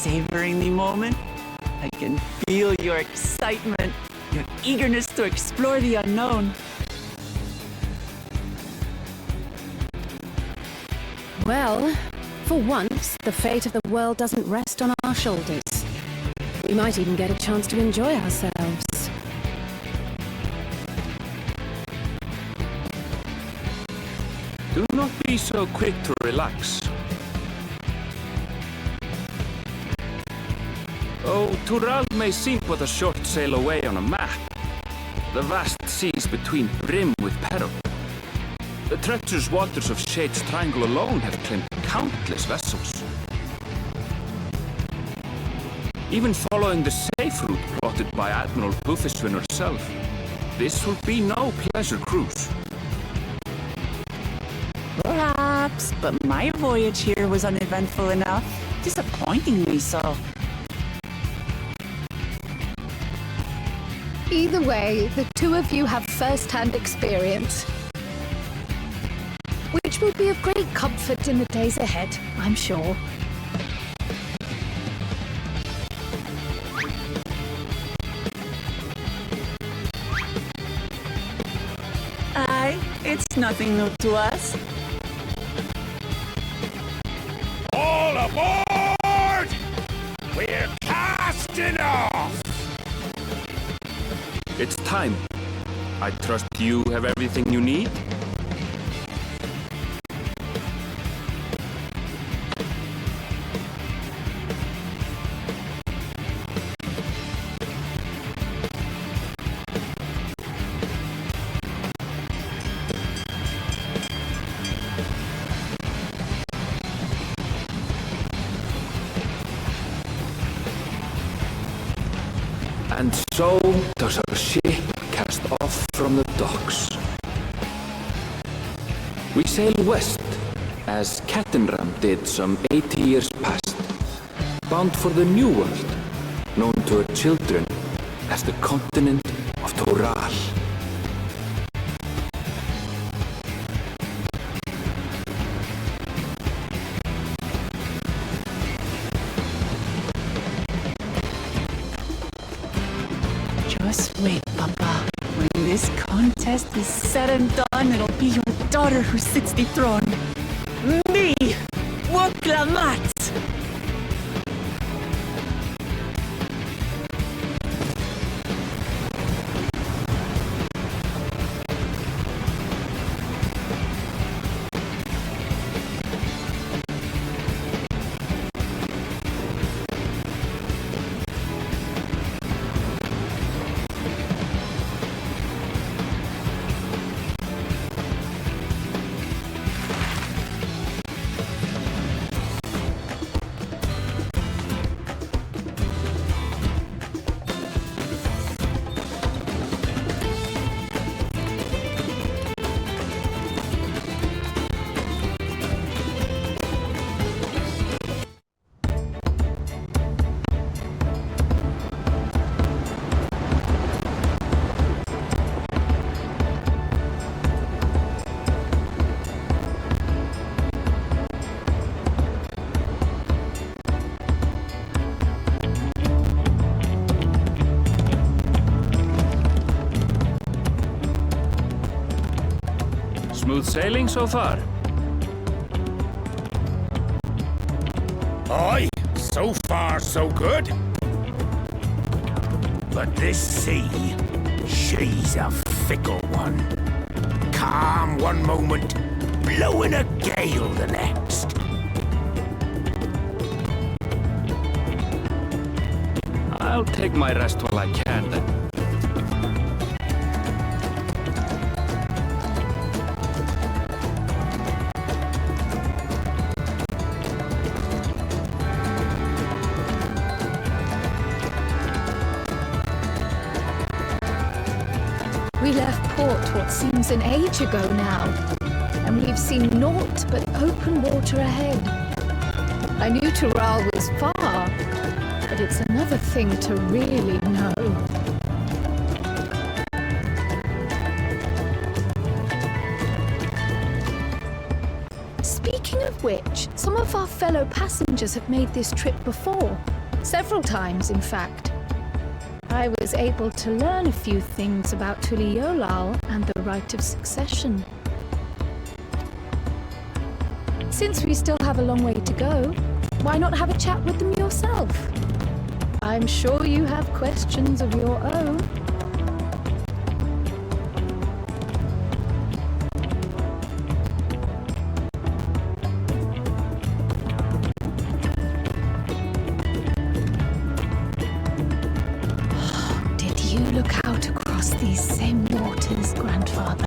savoring the moment? I can feel your excitement, your eagerness to explore the unknown. Well, for once, the fate of the world doesn't rest on our shoulders. We might even get a chance to enjoy ourselves. Do not be so quick to relax. Oh, Tural may seem but a short sail away on a map. The vast seas between brim with peril. The treacherous waters of Shade's Triangle alone have claimed countless vessels. Even following the safe route plotted by Admiral Bufiswin herself, this will be no pleasure cruise. Perhaps, but my voyage here was uneventful enough. Disappointingly so. Either way, the two of you have first-hand experience, which will be of great comfort in the days ahead, I'm sure. Aye, it's nothing new to us. All aboard! We're casting off! It's time. I trust you have everything you need? And so does our ship cast off from the docks. We sail west, as Cattenram did some 80 years past, bound for the New World, known to her children as the continent of Tural. Just wait, Papa. When this contest is said and done, it'll be your daughter who sits the throne. Me! Woklamat! Smooth sailing so far? Aye, so far so good. But this sea, she's a fickle one. Calm one moment, blowing a gale the next. I'll take my rest while I can then. We left port what seems an age ago now, and we've seen naught but open water ahead. I knew Tural was far, but it's another thing to really know. Speaking of which, some of our fellow passengers have made this trip before. Several times, in fact. I was able to learn a few things about Tural and the rite of succession. Since we still have a long way to go, why not have a chat with them yourself? I'm sure you have questions of your own. Did you look out across these same waters, Grandfather?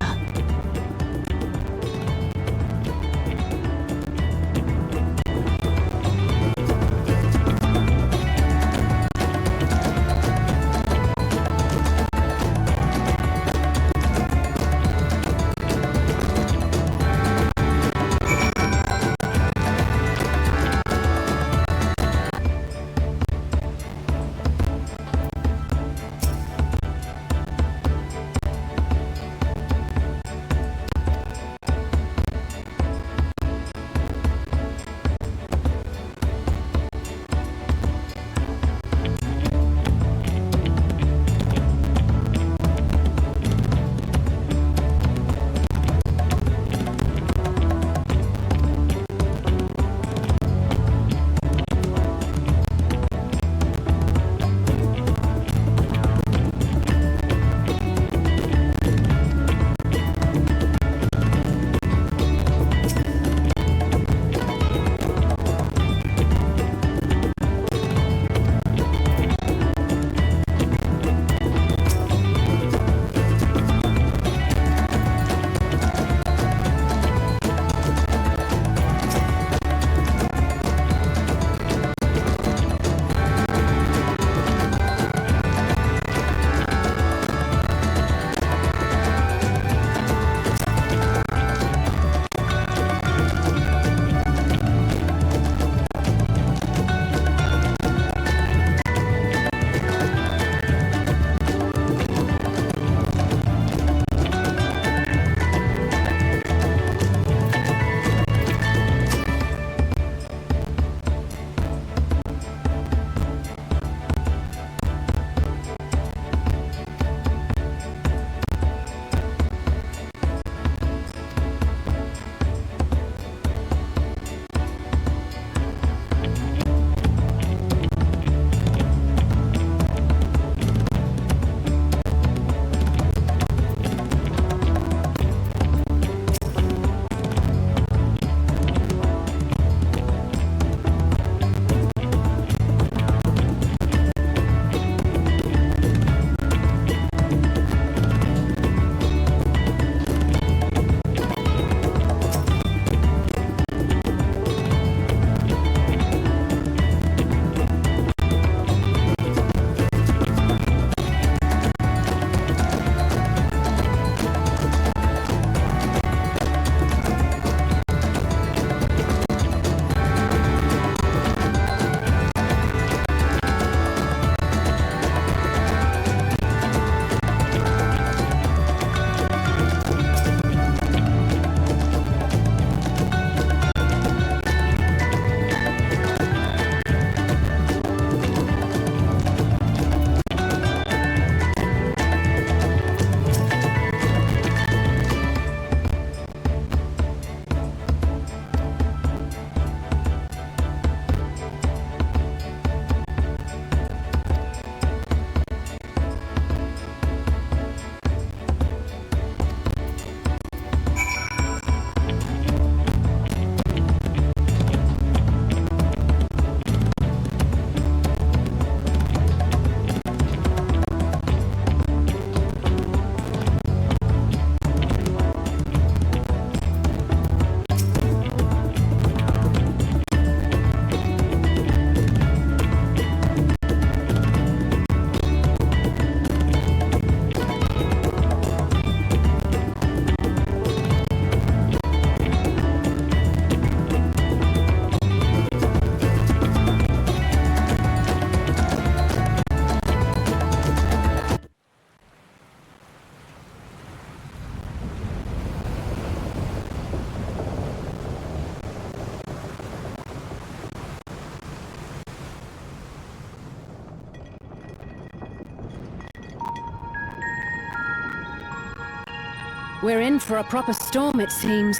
We're in for a proper storm, it seems.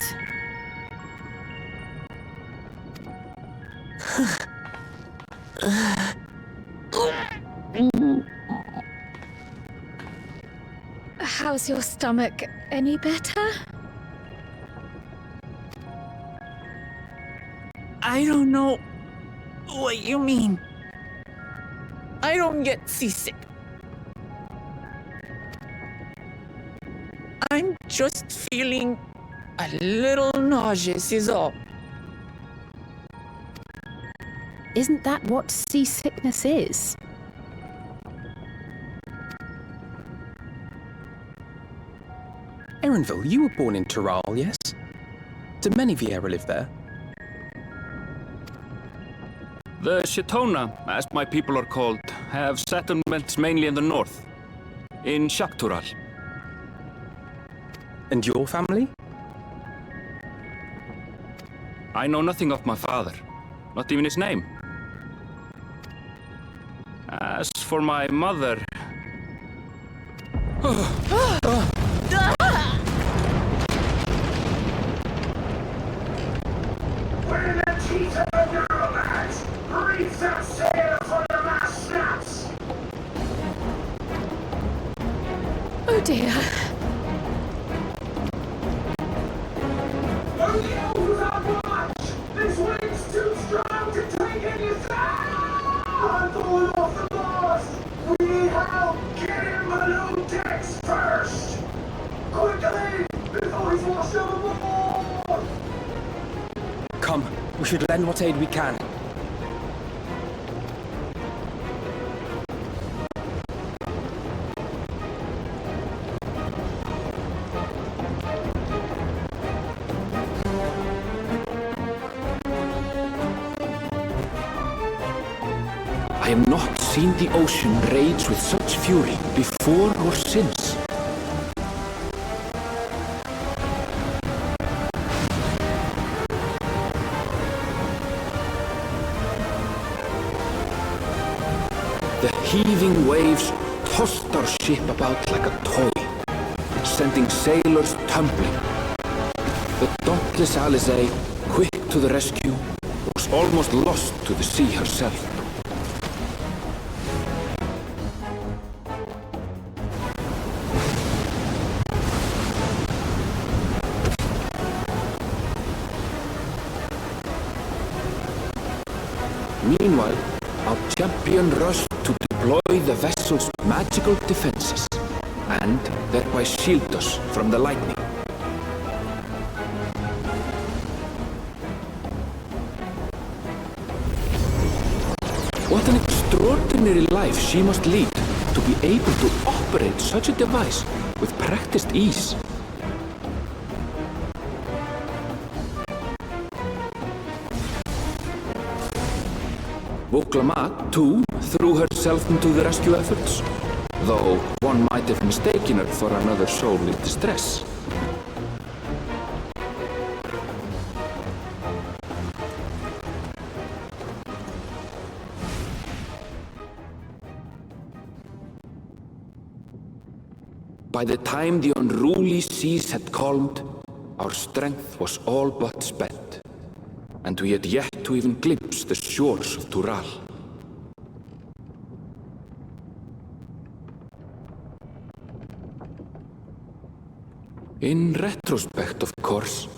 How's your stomach? Any better? I don't know what you mean. I don't get seasick. I'm just feeling a little nauseous is all. Isn't that what seasickness is? Erenville, you were born in Tural, yes? Do many Viera live there? The Shitona, as my people are called, have settlements mainly in the north, in Tural. And your family? I know nothing of my father, not even his name. As for my mother... When the teeth of the neuroman's reef that sail for the last snaps! Oh dear. Only knows how much! This wind's too strong to take any sound! I'm falling off the mast! We need help! Get him below decks first! Quickly! Before he's washed overboard! Come, we should lend what aid we can. I have not seen the ocean rage with such fury before or since. The heaving waves tossed our ship about like a toy, sending sailors tumbling. The dauntless Alizé, quick to the rescue, was almost lost to the sea herself. Meanwhile, our champion rushed to deploy the vessel's magical defenses, and thereby shield us from the lightning. What an extraordinary life she must lead to be able to operate such a device with practiced ease. Voklamat, too, threw herself into the rescue efforts, though one might have mistaken her for another soul in distress. By the time the unruly seas had calmed, our strength was all but spent, and we had yet to even glimpse the shores of Tural. In retrospect, of course,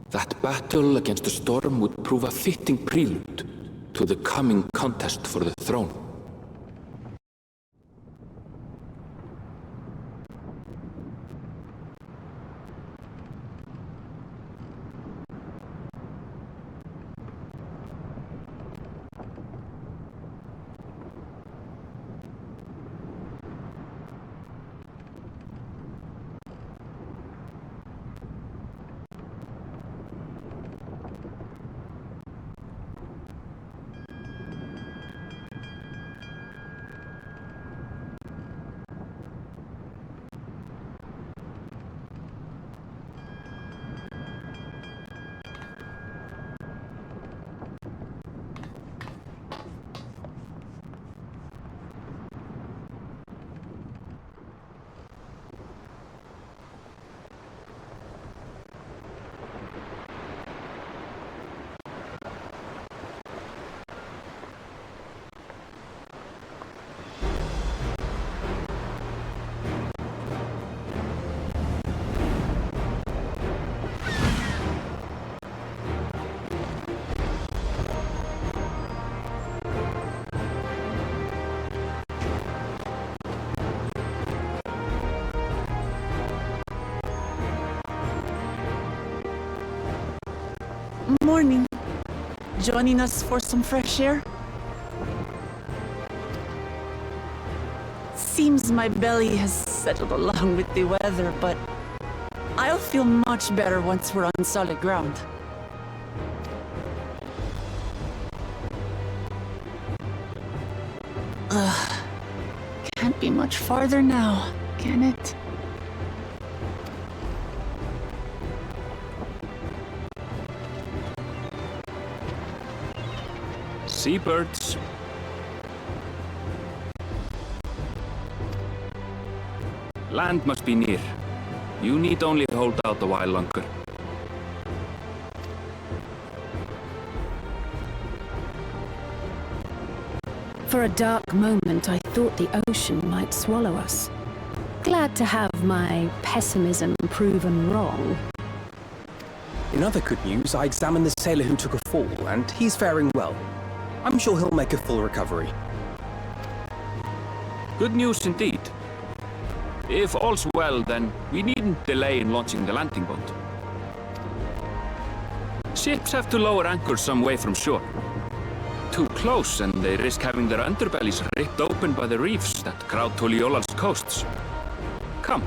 that battle against the storm would prove a fitting prelude to the coming contest for the throne. Morning. Joining us for some fresh air? Seems my belly has settled along with the weather, but I'll feel much better once we're on solid ground. Can't be much farther now, can it? Seabirds. Land must be near. You need only hold out a while longer. For a dark moment, I thought the ocean might swallow us. Glad to have my pessimism proven wrong. In other good news, I examined the sailor who took a fall, and he's faring well. I'm sure he'll make a full recovery. Good news indeed. If all's well, then we needn't delay in launching the landing boat. Ships have to lower anchors some way from shore. Too close, and they risk having their underbellies ripped open by the reefs that crowd Tuliola's coasts. Come.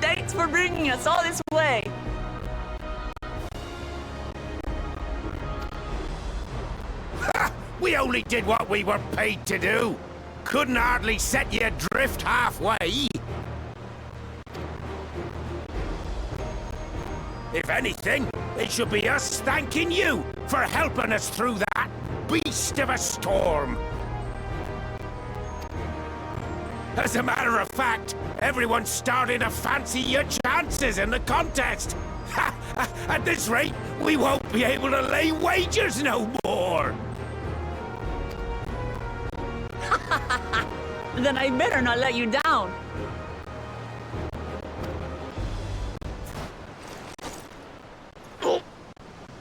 Thanks for bringing us all this way. We only did what we were paid to do. Couldn't hardly set you adrift halfway. If anything, it should be us thanking you for helping us through that beast of a storm. As a matter of fact, everyone's starting to fancy your chances in the contest. At this rate, we won't be able to lay wagers no more. Then I better not let you down.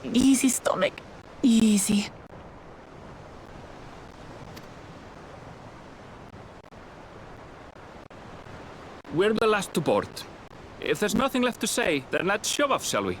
Easy, stomach. Easy. We're the last to board. If there's nothing left to say, then let's shove off, shall we?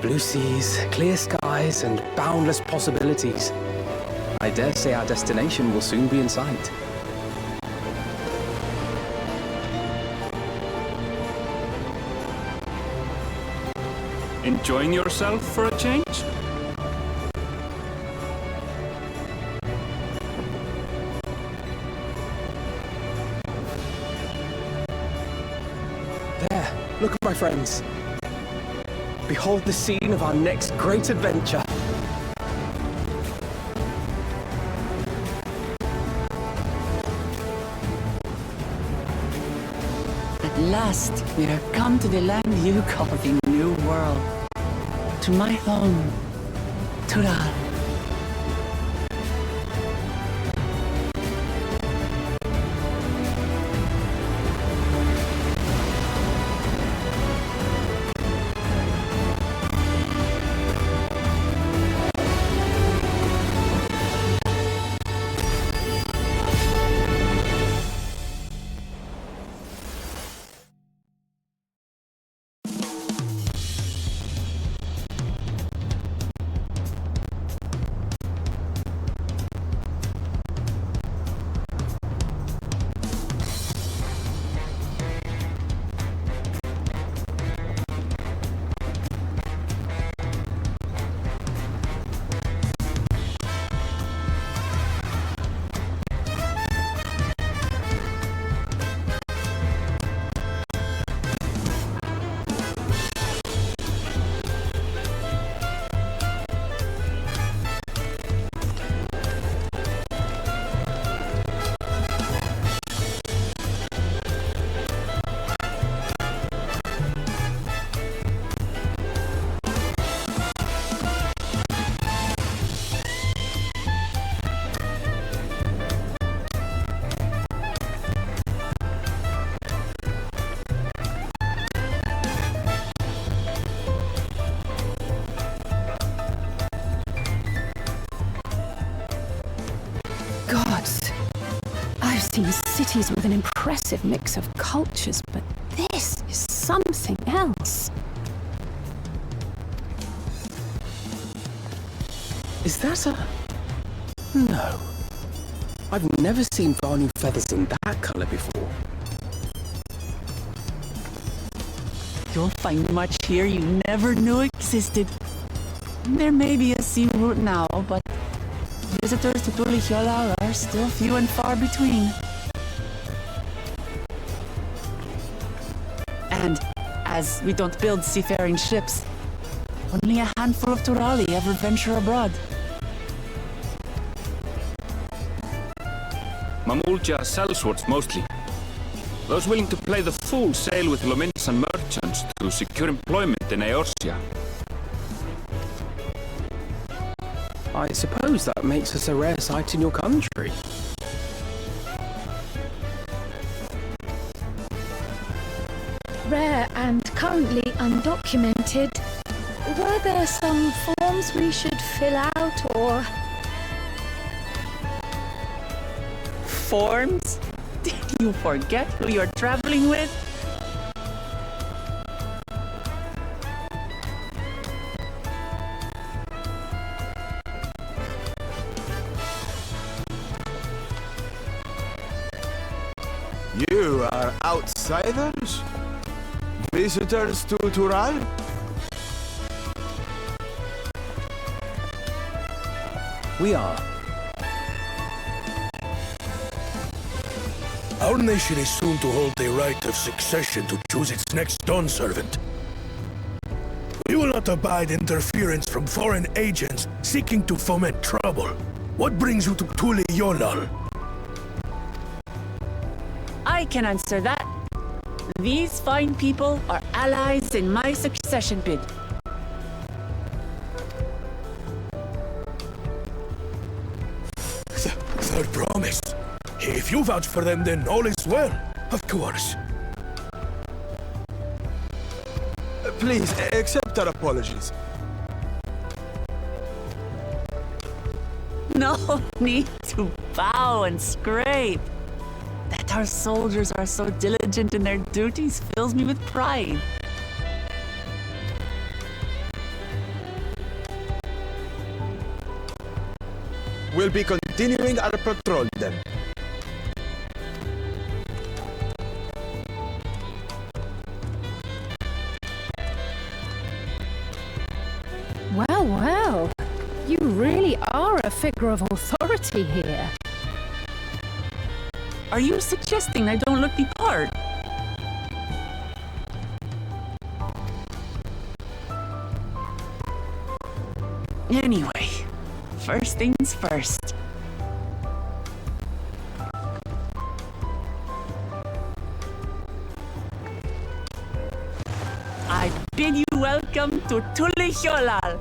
Blue seas, clear skies, and boundless possibilities. I dare say our destination will soon be in sight. Enjoying yourself for a change? There, look at my friends. Behold the scene of our next great adventure. At last, we are come to the land you call the New World. To my home, Tural. seen cities with an impressive mix of cultures, but this is something else. Is that a... No. I've never seen Vanu feathers in that colour before. You'll find much here you never knew existed. There may be a sea route now, but visitors to Tural are still few and far between. And as we don't build seafaring ships, only a handful of Turali ever venture abroad. Mamulja sellswords mostly. Those willing to play the fool sail with Lominsan merchants to secure employment in Eorzea. I suppose that makes us a rare sight in your country. Rare and currently undocumented. Were there some forms we should fill out, or...? Forms? Did you forget who you're traveling with? You are outsiders? Visitors to Tural? We are. Our nation is soon to hold the right of succession to choose its next Dawn servant. We will not abide interference from foreign agents seeking to foment trouble. What brings you to Tuli Yonal? I can answer that. These fine people are allies in my succession bid. Third promise. If you vouch for them, then all is well. Of course. Please, accept our apologies. No need to bow and scrape. That our soldiers are so diligent in their duties fills me with pride. We'll be continuing our patrol then. Well, well. You really are a figure of authority here. Are you suggesting I don't look the part? Anyway, first things first. I bid you welcome to Tuli Yonal.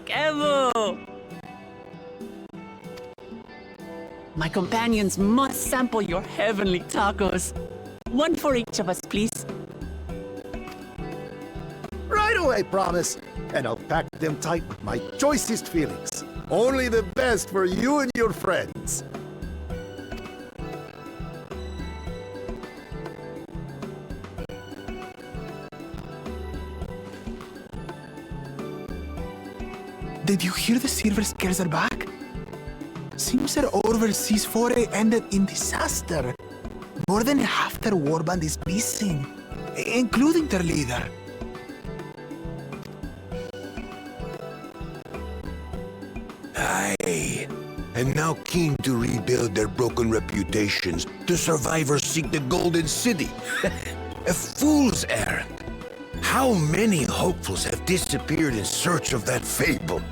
Evo! My companions must sample your heavenly tacos. One for each of us, please. Right away, promise. And I'll pack them tight with my choicest feelings. Only the best for you and your friends. Did you hear the Silver Scares are back? Seems their overseas foray ended in disaster. More than half their warband is missing. including their leader. Aye. And now keen to rebuild their broken reputations, the survivors seek the Golden City. A fool's errand. How many hopefuls have disappeared in search of that fable?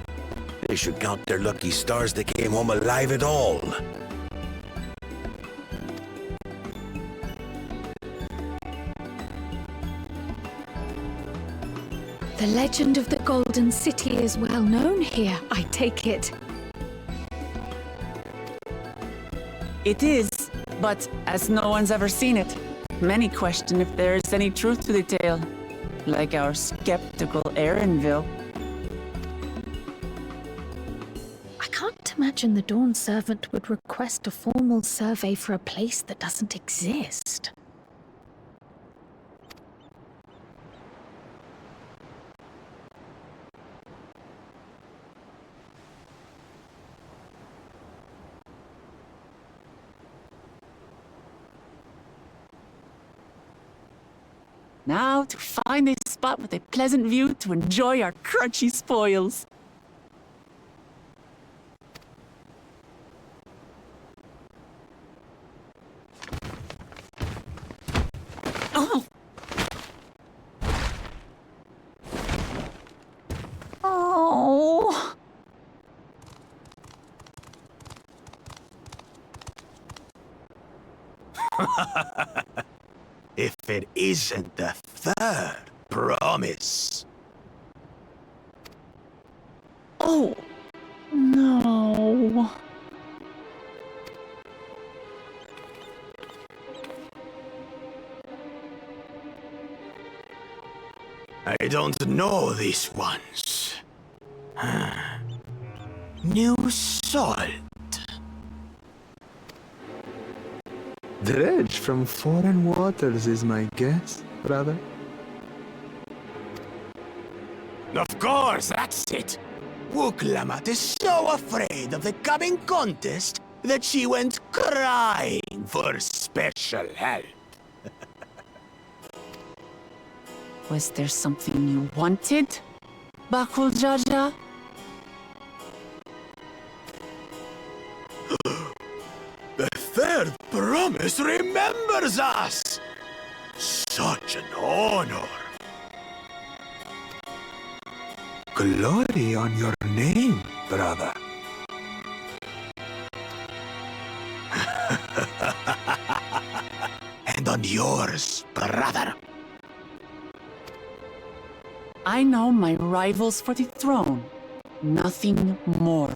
They should count their lucky stars they came home alive at all. The legend of the Golden City is well known here, I take it. It is, but as no one's ever seen it, many question if there is any truth to the tale. Like our skeptical Erinville. I can't imagine the Dawn Servant would request a formal survey for a place that doesn't exist. Now to find a spot with a pleasant view to enjoy our crunchy spoils. Oh! Oh! If it isn't the third promise. Oh! No. I don't know these ones. New salt. Dredge from foreign waters is my guess, brother. Of course, that's it. Wuklamat is so afraid of the coming contest that she went crying for special help. Was there something you wanted, Bakul Jaja? The third promise remembers us! Such an honor! Glory on your name, brother. And on yours, brother. I know my rivals for the throne. Nothing more.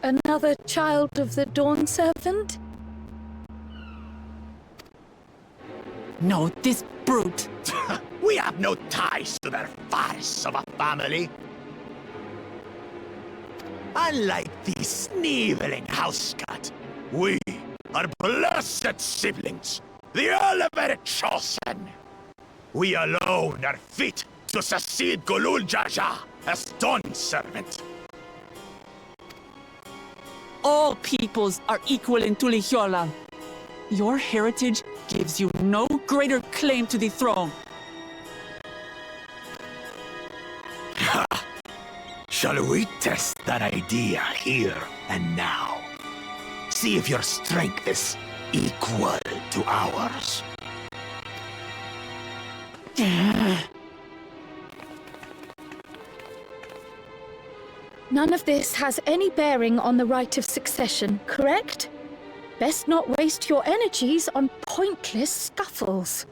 Another child of the Dawn Servant? No, this brute. We have no ties to their farce of a family. Unlike the sneevling housecat, we are blessed siblings, the elevated chosen. We alone are fit to succeed Golul Jaja as Dawn Servant. All peoples are equal in Tulihiola. Your heritage gives you no greater claim to the throne. Shall we test that idea here and now? See if your strength is equal to ours. None of this has any bearing on the right of succession, correct? Best not waste your energies on pointless scuffles.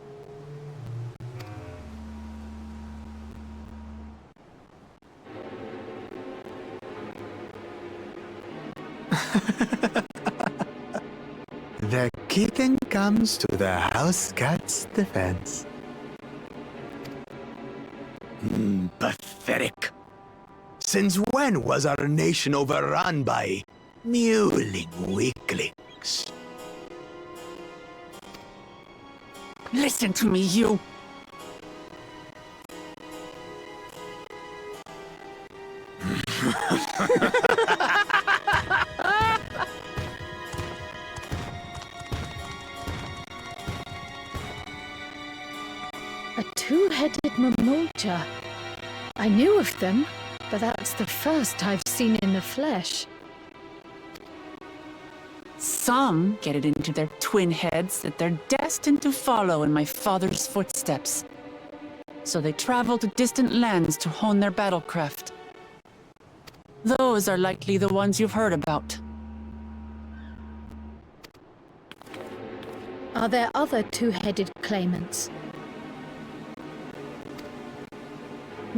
The kitten comes to the house cat's defense. Pathetic. Since when was our nation overrun by mewling weaklings? Listen to me, you. two-headed mamulja. I knew of them, but that's the first I've seen in the flesh. Some get it into their twin heads that they're destined to follow in my father's footsteps. So they travel to distant lands to hone their battlecraft. Those are likely the ones you've heard about. Are there other two-headed claimants?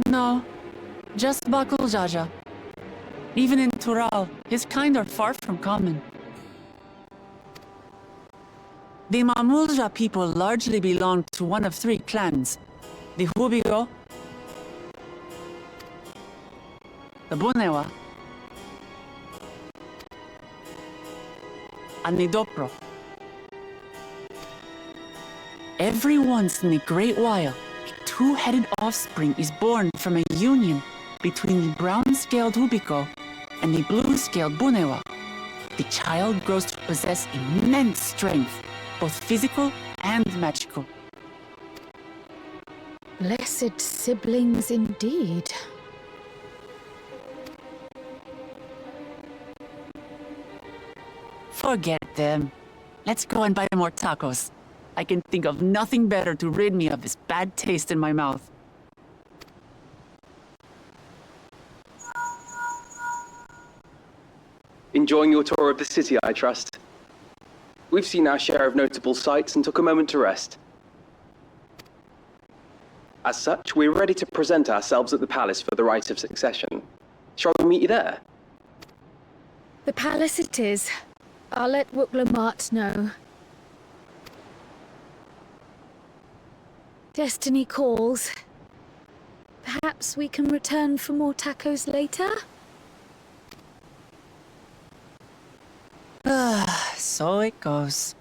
No, just Bakul Jaja. Even in Tural, his kind are far from common. The Mamulja people largely belong to one of three clans. The Hubigo, the Bunewa, and the Dopro. Every once in a great while, a two-headed offspring is born from a union between the brown-scaled Hubiko and the blue-scaled Bunewa. The child grows to possess immense strength, both physical and magical. Blessed siblings indeed. Forget them. Let's go and buy more tacos. I can think of nothing better to rid me of this bad taste in my mouth. Enjoying your tour of the city, I trust. We've seen our share of notable sights and took a moment to rest. As such, we're ready to present ourselves at the palace for the rite of succession. Shall we meet you there? The palace it is. I'll let Wuklamart know. Destiny calls. Perhaps we can return for more tacos later? So it goes.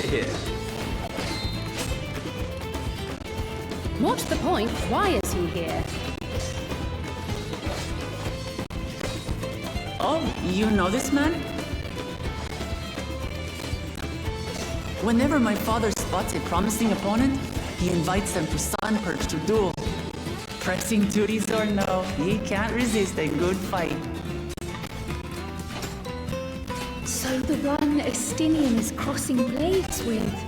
here? What's the point? Why is he here? Oh, you know this man? Whenever my father spots a promising opponent, he invites them to Sunperch to duel. Pressing duties or no, he can't resist a good fight. So the one Estinian is crossing blades with.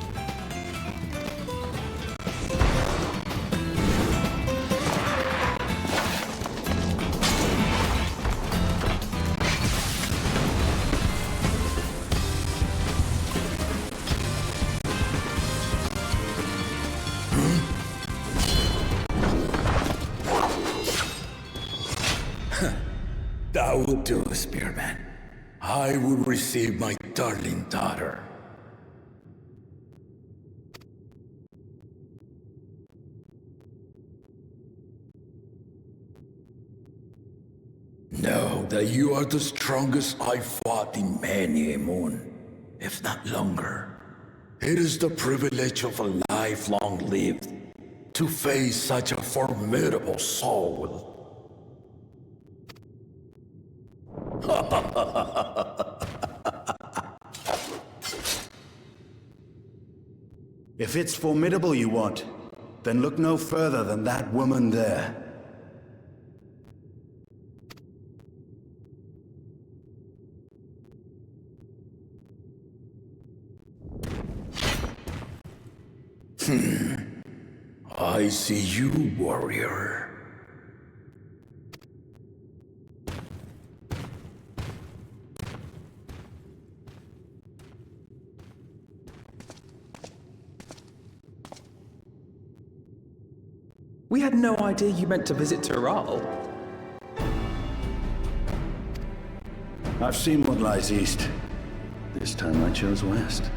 That would do, Spearman. I will receive my darling daughter. Know that you are the strongest I fought in many a moon, if not longer. It is the privilege of a life long lived to face such a formidable soul. If it's formidable you want, then look no further than that woman there. I see you, warrior. We had no idea you meant to visit Tural. I've seen what lies east. This time I chose west.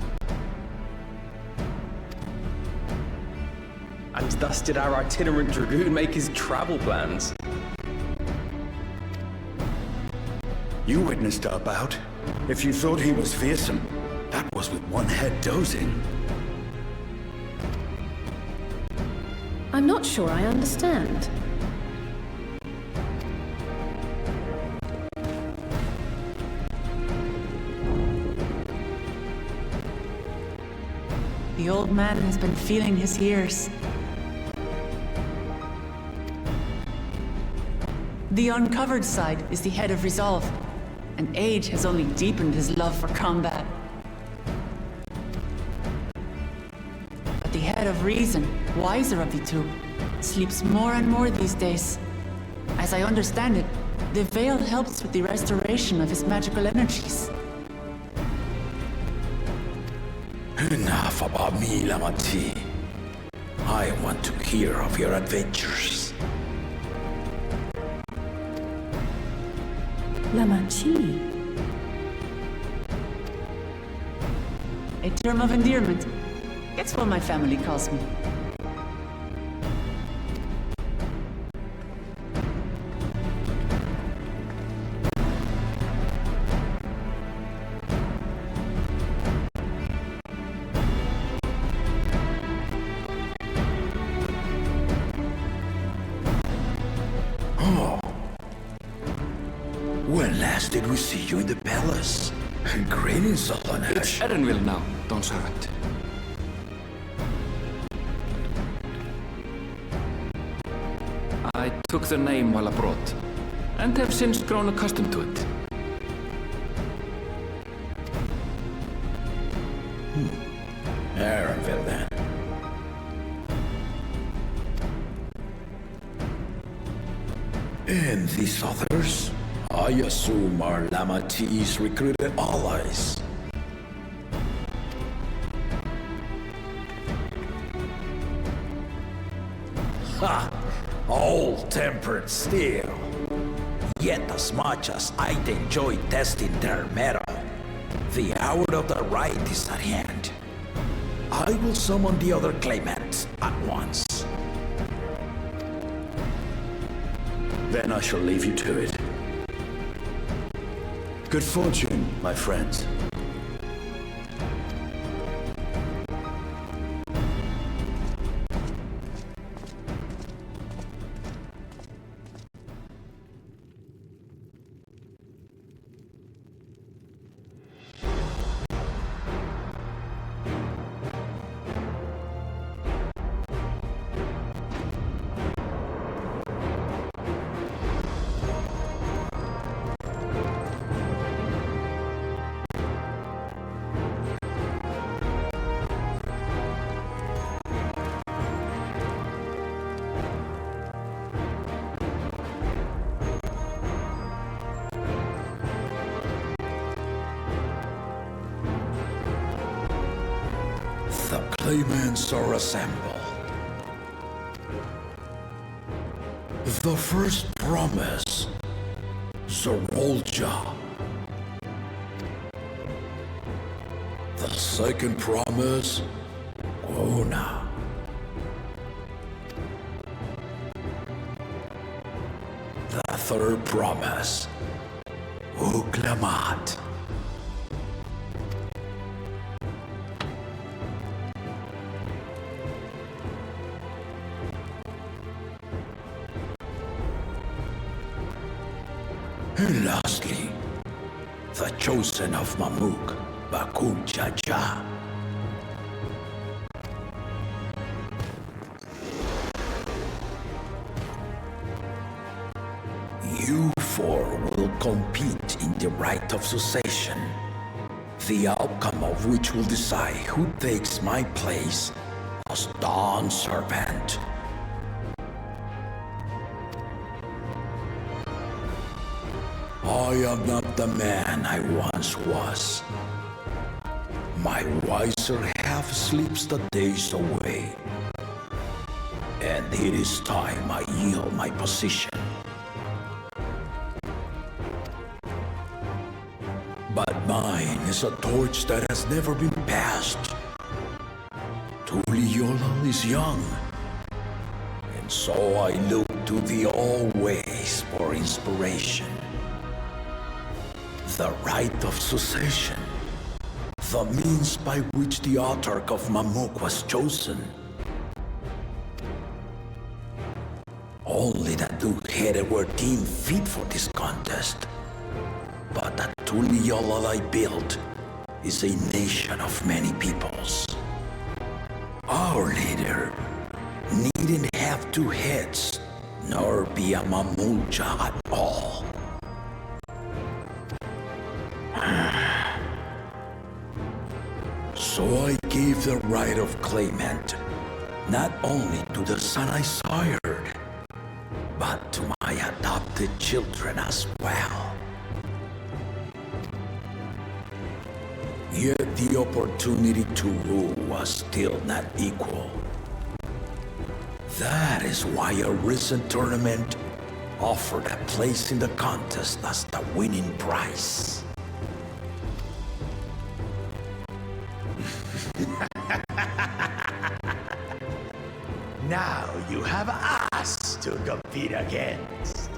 And thus did our itinerant dragoon make his travel plans. You witnessed our bout. If you thought he was fearsome, that was with one head dozing. I'm not sure I understand. The old man has been feeling his years. The uncovered side is the head of resolve, and age has only deepened his love for combat. But the head of reason, wiser of the two, sleeps more and more these days. As I understand it, the veil helps with the restoration of his magical energies. Enough about me, Lamati. I want to hear of your adventures. Lamachi. A term of endearment. It's what my family calls me. When last did we see you in the palace? Greetings, Solonash. It's Erenville now, Dawn Servant. I took the name while abroad, and have since grown accustomed to it. Erenville, then. And these others? I assume are Lamati's recruited allies. Ha! All-tempered steel. Yet as much as I'd enjoy testing their metal, the hour of the right is at hand. I will summon the other claimants at once. Then I shall leave you to it. Good fortune, my friends. claimants are assembled. The first promise, Zorolja. The second promise, Ona. The third promise, Uklamat. And lastly, the chosen of Mamuk, Bakun Jaja. You four will compete in the rite of succession, the outcome of which will decide who takes my place as Dawn Servant. I am not the man I once was. My wiser half sleeps the days away, and it is time I yield my position. But mine is a torch that has never been passed. Tuliyola is young, and so I look to the always for inspiration. The rite of succession, the means by which the autarch of Mamuk was chosen. Only the two-headed were deemed fit for this contest. But the Tuliyola I built is a nation of many peoples. Our leader needn't have two heads, nor be a Mamulja at all. So I gave the right of claimant not only to the son I sired, but to my adopted children as well. Yet the opportunity to rule was still not equal. That is why a recent tournament offered a place in the contest as the winning prize. Now you have us to compete against.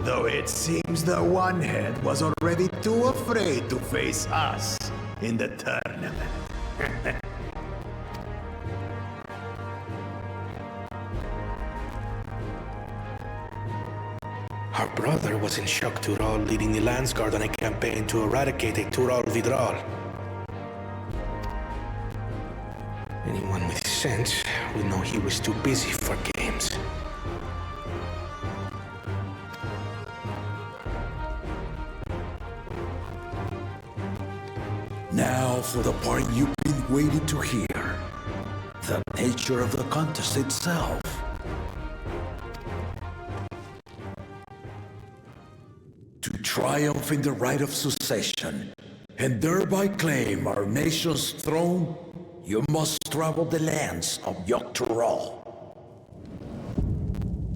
Though it seems the one head was already too afraid to face us in the tournament. Our brother was in shock Tural, leading the Landsguard on a campaign to eradicate a Tural Vidral. Anyone with sense would know he was too busy for games. Now for the part you've been waiting to hear. The nature of the contest itself. To triumph in the rite of succession, and thereby claim our nation's throne, you must travel the lands of Tural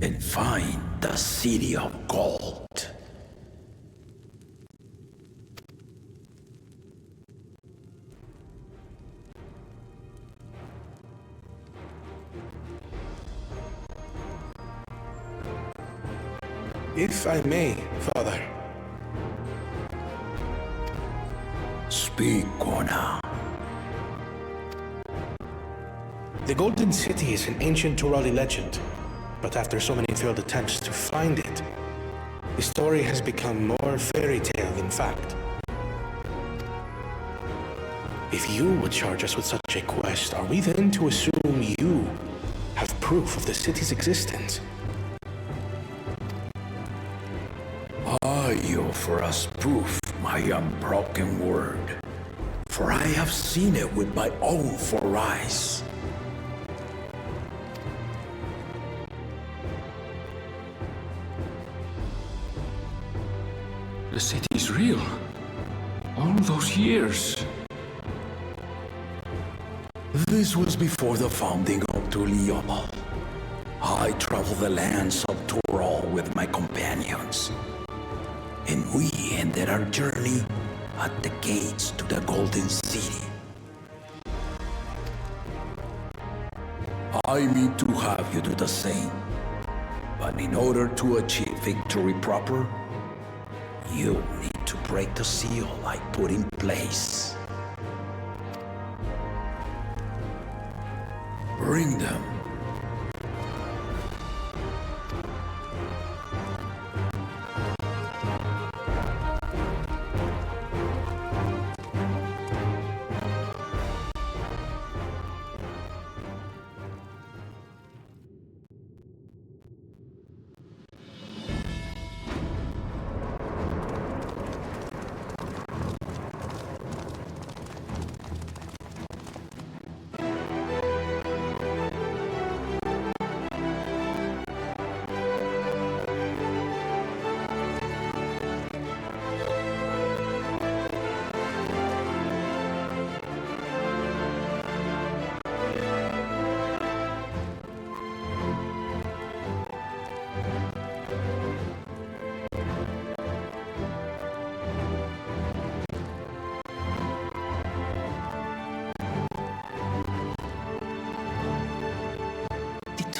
and find the City of Gold. If I may, Father. Speak, Kona. The Golden City is an ancient Turali legend, but after so many failed attempts to find it, the story has become more fairy tale than fact. If you would charge us with such a quest, are we then to assume you have proof of the city's existence? You offer us proof, my unbroken word, for I have seen it with my own four eyes. The city's real. All those years. This was before the founding of Tural. I traveled the lands of Tural with my companions, and we ended our journey at the gates to the Golden City. I mean to have you do the same, but in order to achieve victory proper, you need to break the seal I put in place. Bring them.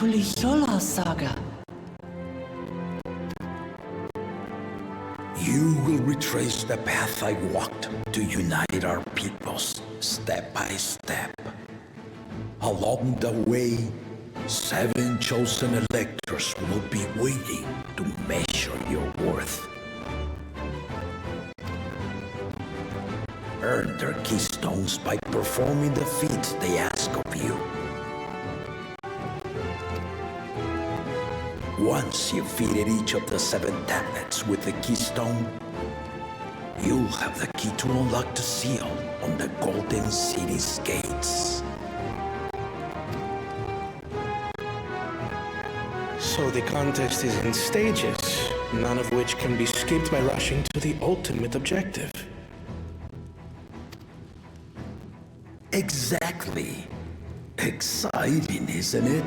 Tuliyola saga. You will retrace the path I walked to unite our peoples step by step. Along the way, 7 chosen electors will be waiting to measure your worth. Earn their keystones by performing the feats they ask of you. Once you've fitted each of the 7 tablets with the keystone, you'll have the key to unlock the seal on the Golden City's gates. So the contest is in stages, none of which can be skipped by rushing to the ultimate objective. Exactly. Exciting, isn't it?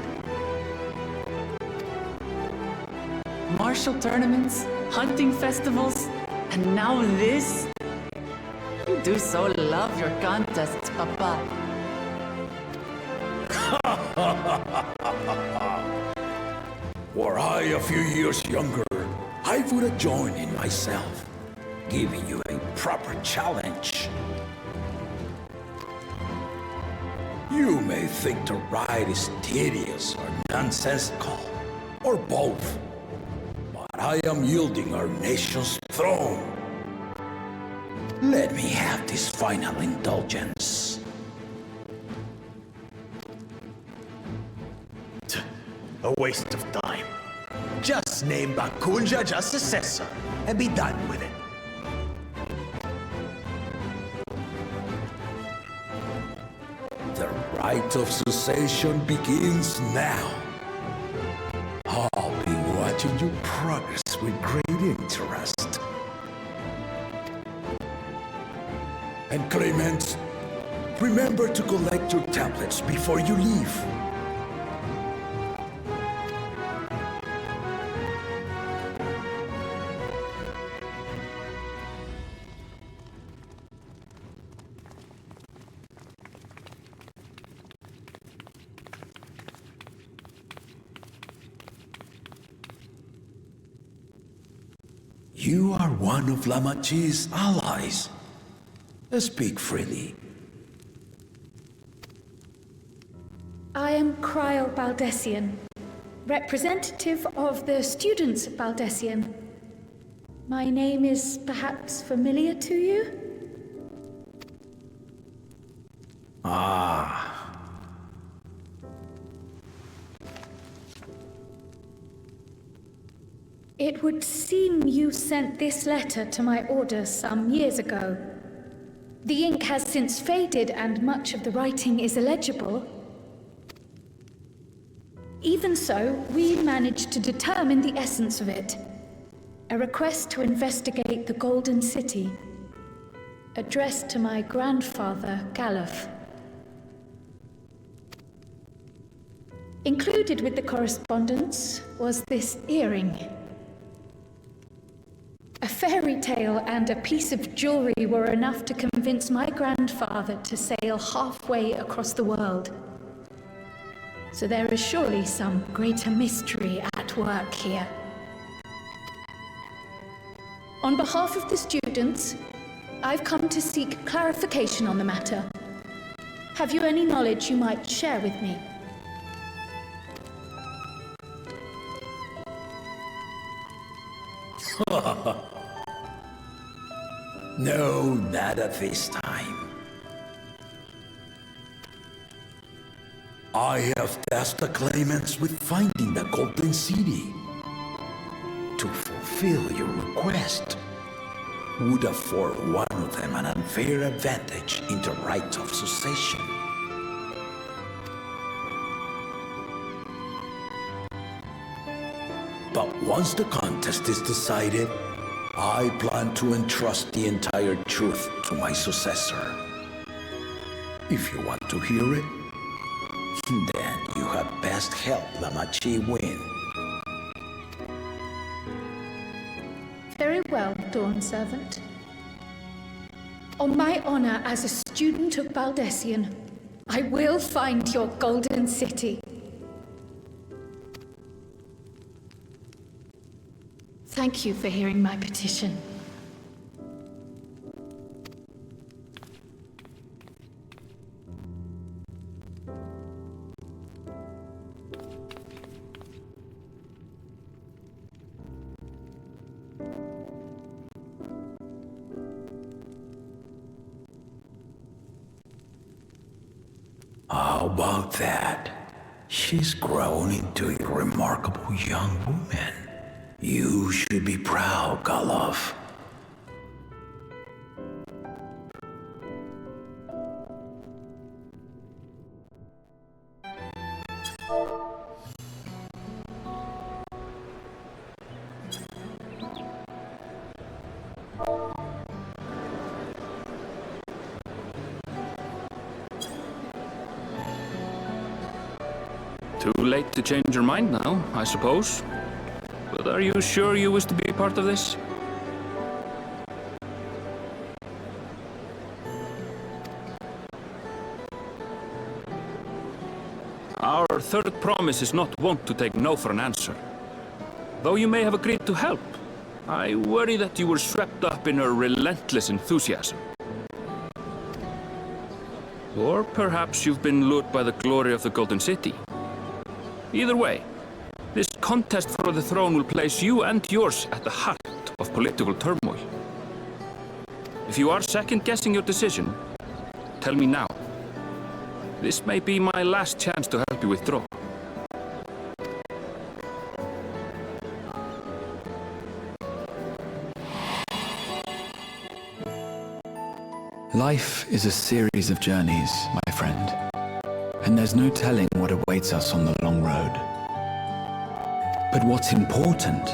Martial tournaments, hunting festivals, and now this? You do so love your contests, Papa. Were I a few years younger, I would have joined in myself, giving you a proper challenge. You may think the ride is tedious or nonsensical, or both. But I am yielding our nation's throne. Let me have this final indulgence. A waste of time. Just name Bakunja just successor and be done with it. The rite of succession begins now. I'll be watching your progress with great interest. And Clement, remember to collect your tablets before you leave. You are one of Lamachi's allies. Speak freely. I am Cryle Baldessian, representative of the students of Baldessian. My name is perhaps familiar to you? Ah. It would seem you sent this letter to my order some years ago. The ink has since faded and much of the writing is illegible. Even so, we managed to determine the essence of it. A request to investigate the Golden City. addressed to my grandfather, Galuf. Included with the correspondence was this earring. A fairy tale and a piece of jewelry were enough to convince my grandfather to sail halfway across the world. So there is surely some greater mystery at work here. On behalf of the students, I've come to seek clarification on the matter. Have you any knowledge you might share with me? No, not at this time. I have tasked the claimants with finding the Golden City. To fulfill your request would afford one of them an unfair advantage in the right of succession. But once the contest is decided, I plan to entrust the entire truth to my successor. If you want to hear it, then you had best help Lamachi win. Very well, Dawn Servant. On my honor as a student of Baldessian, I will find your Golden City. Thank you for hearing my petition. How about that? She's grown into a remarkable young woman. You should be proud, Galuf. Too late to change your mind now, I suppose. But are you sure you wish to be part of this? Our third promise is not wont to take no for an answer. Though you may have agreed to help, I worry that you were swept up in her relentless enthusiasm. Or perhaps you've been lured by the glory of the Golden City. Either way, this contest for the throne will place you and yours at the heart of political turmoil. If you are second-guessing your decision, tell me now. This may be my last chance to help you withdraw. Life is a series of journeys, my friend, and there's no telling what awaits us on the long road. But what's important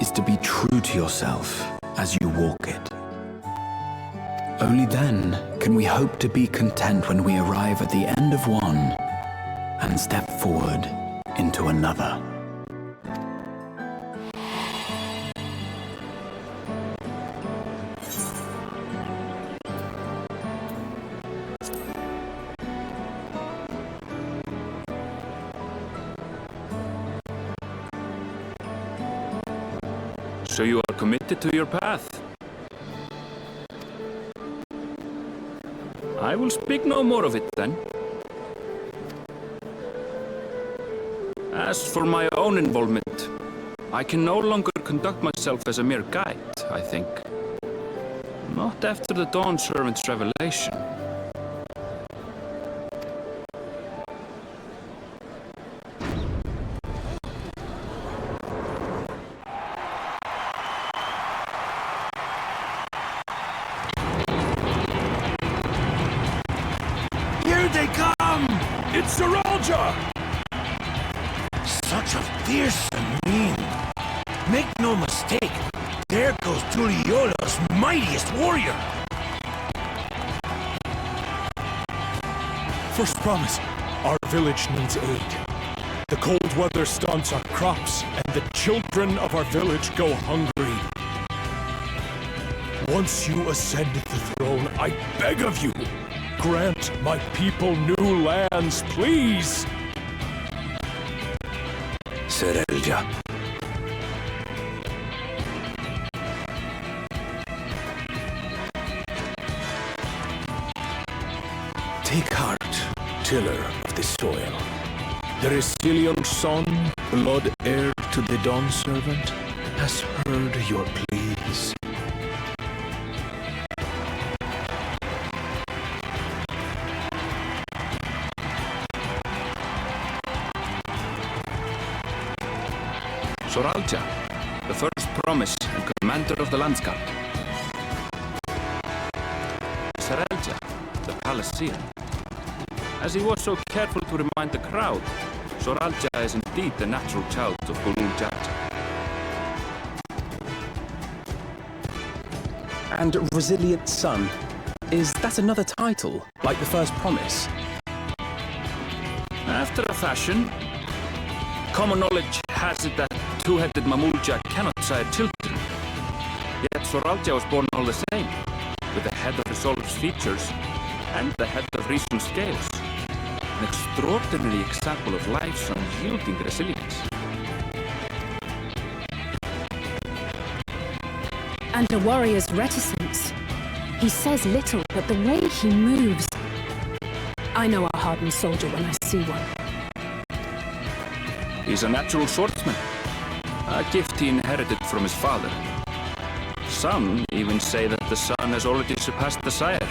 is to be true to yourself as you walk it. Only then can we hope to be content when we arrive at the end of one and step forward into another. So you are committed to your path? I will speak no more of it then. As for my own involvement, I can no longer conduct myself as a mere guide, I think. Not after the Dawn Servant's revelation. Here they come! It's Suralja! Such a fearsome mien. Make no mistake, there goes Tuliola's mightiest warrior. first promise. Our village needs aid. The cold weather stunts our crops, and the children of our village go hungry. Once you ascend the throne, I beg of you, grant my people new lands, please! Serelja. Take heart, tiller of the soil. The resilient son, blood heir to the Dawn Servant, has heard your pleas. Soralja, the first promise and commander of the landscape. Serelja, the Palacean. As he was so careful to remind the crowd, Soralja is indeed the natural child of Gulunjaja. And Resilient Son, is that another title, like the first promise? After a fashion, common knowledge has it that two-headed Mamulja cannot sire children. Yet Soralja was born all the same, with the head of Resolve's features and the head of Reason's scales. An extraordinary example of life's unyielding resilience. And a warrior's reticence. He says little, but the way he moves... I know a hardened soldier when I see one. He's a natural swordsman, a gift he inherited from his father. Some even say that the son has already surpassed the sire.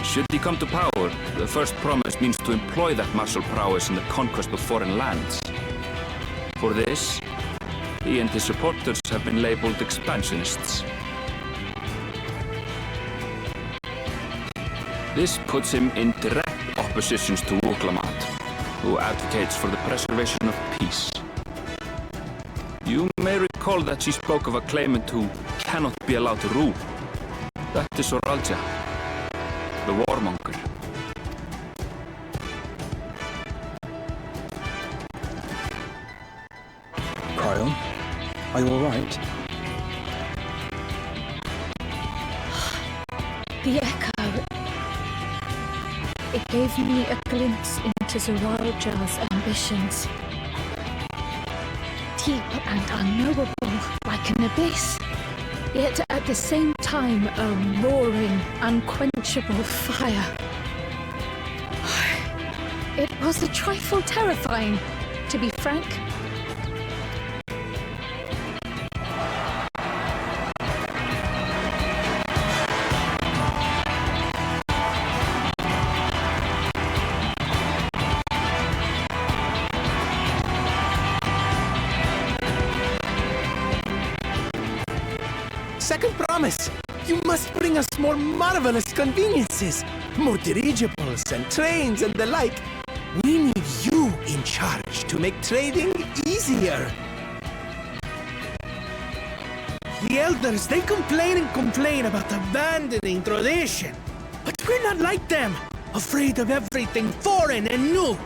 Should he come to power, the first promise means to employ that martial prowess in the conquest of foreign lands. For this, he and his supporters have been labeled expansionists. This puts him in direct opposition to Wuklamat, who advocates for the preservation of peace. You may recall that she spoke of a claimant who cannot be allowed to rule. That is Soralja, the warmonger. Cryon, are you alright? The echo. It gave me a glimpse into Zoralja's ambitions. Deep and unknowable, like an abyss. Yet at the same time, a roaring, unquenchable fire. It was a trifle terrifying, to be frank. Second promise! You must bring us more marvelous conveniences! More dirigibles and trains and the like! We need you in charge to make trading easier! The elders, they complain and complain about abandoning tradition. But we're not like them, afraid of everything foreign and new.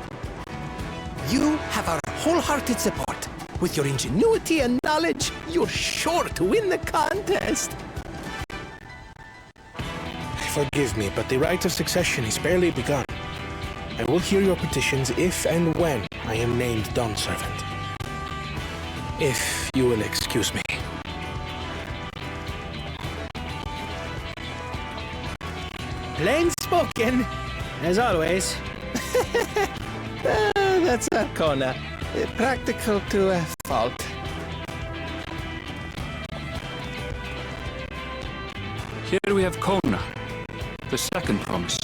You have our wholehearted support. With your ingenuity and knowledge, you're sure to win the contest. Forgive me, but the rite of succession is barely begun. I will hear your petitions if and when I am named Dawn Servant. If you will excuse me. Plain spoken, as always. That's Arcona. Practical to a fault. Here we have Kona, the second promise,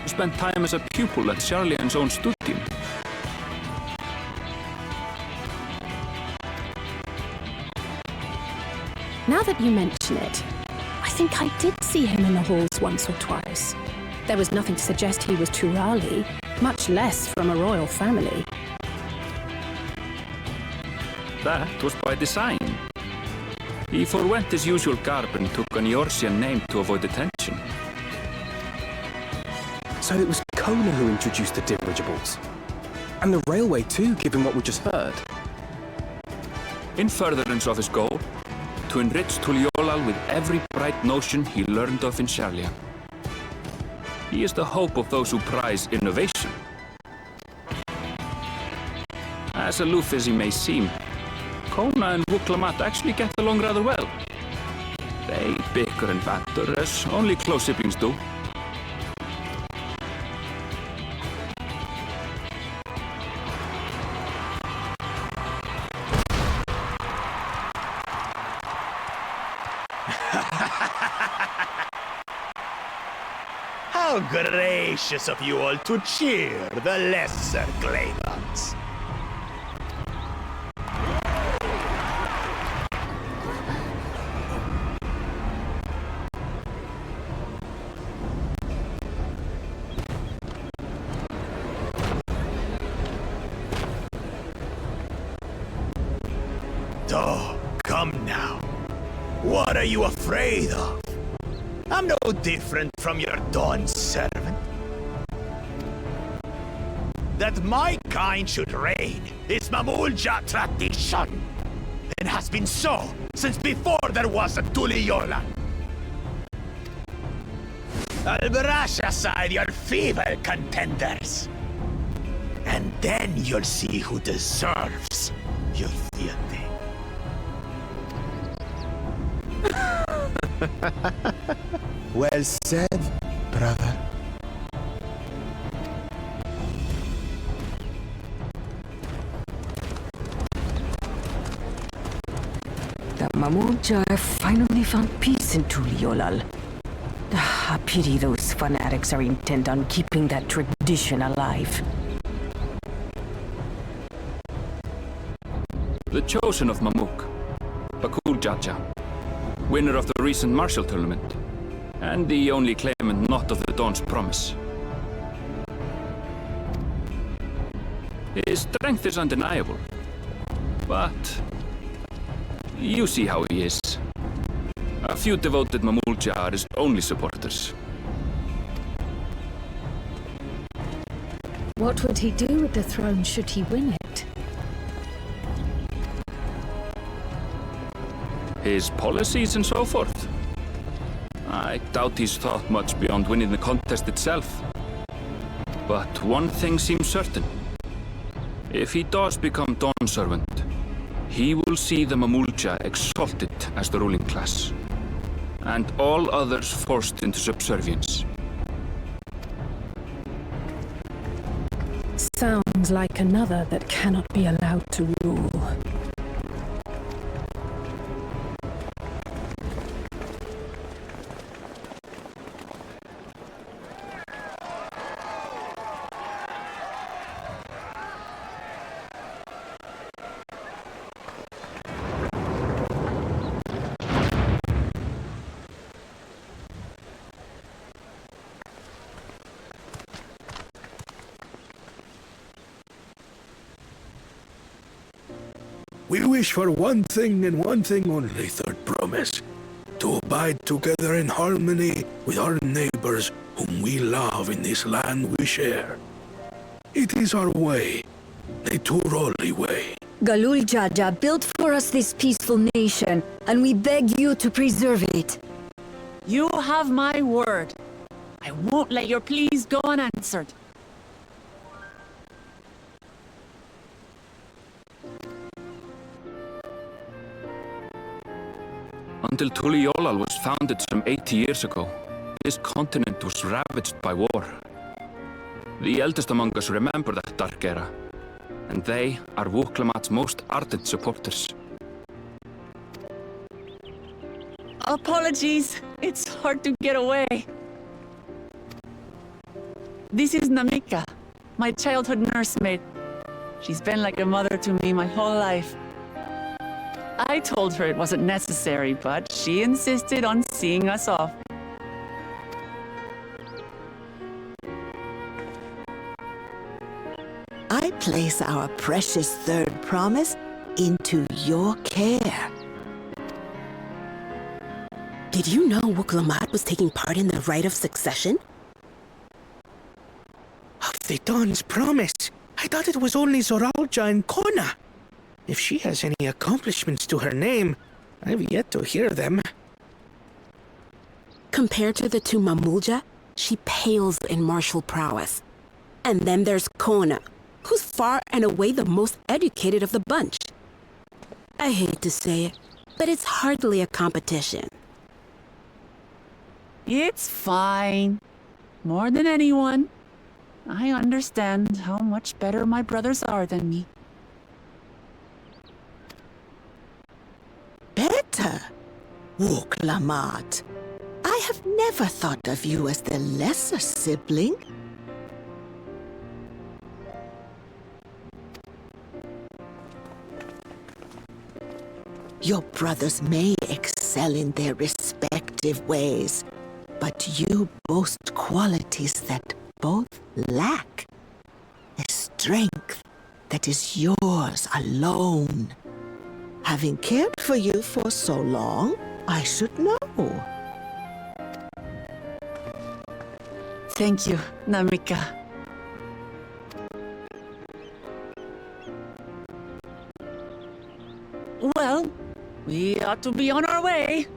who spent time as a pupil at Charlian's own studium. Now that you mention it, I think I did see him in the halls once or twice. There was nothing to suggest he was Turali, much less from a royal family. That was by design. He forwent his usual garb and took an Eorzean name to avoid detention. So it was Kona who introduced the dirigibles. And the railway too, given what we just heard. In furtherance of his goal, to enrich Tuliolal with every bright notion he learned of in Sharlia. He is the hope of those who prize innovation. As aloof as he may seem, Kona and Wuklamat actually get along rather well. They bicker and banter as only close siblings do. How gracious of you all to cheer the lesser Claymans. Oh, come now. What are you afraid of? I'm no different from your Dawn servant. That my kind should reign is Mamulja tradition, and has been so since before there was a Tuliyola. I'll brush aside your feeble contenders, and then you'll see who deserves your fealty. Well said, brother. The Mamulja have finally found peace in Tuliolal. A pity those fanatics are intent on keeping that tradition alive. The chosen of Mamuk, Bakul Jaja, winner of the recent martial tournament, and the only claimant not of the Dawn's promise. His strength is undeniable, but you see how he is. A few devoted Mamulja are his only supporters. What would he do with the throne should he win it? His policies and so forth. I doubt he's thought much beyond winning the contest itself. But one thing seems certain. If he does become Dawn servant, he will see the Mamulja exalted as the ruling class, and all others forced into subservience. Sounds like another that cannot be allowed to rule. We wish for one thing and one thing only, Third Promise. To abide together in harmony with our neighbors whom we love in this land we share. It is our way, the Turali way. Galul Jaja built for us this peaceful nation, and we beg you to preserve it. You have my word. I won't let your pleas go unanswered. Until Tuliolal was founded some 80 years ago, this continent was ravaged by war. The eldest among us remember that dark era, and they are Wuklamat's most ardent supporters. Apologies, it's hard to get away. This is Namika, my childhood nursemaid. She's been like a mother to me my whole life. I told her it wasn't necessary, but she insisted on seeing us off. I place our precious Third Promise into your care. Did you know Wuklamat was taking part in the rite of succession? the Dawn's promise. I thought it was only Zoralja and Kona. If she has any accomplishments to her name, I've yet to hear them. Compared to the two Mamulja, she pales in martial prowess. And then there's Kona, who's far and away the most educated of the bunch. I hate to say it, but it's hardly a competition. It's fine. More than anyone, I understand how much better my brothers are than me. Better? Wuklamat. I have never thought of you as the lesser sibling. Your brothers may excel in their respective ways, but you boast qualities that both lack. A strength that is yours alone. Having cared for you for so long, I should know. Thank you, Namika. Well, we ought to be on our way.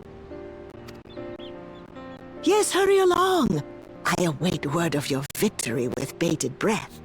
Yes, hurry along. I await word of your victory with bated breath.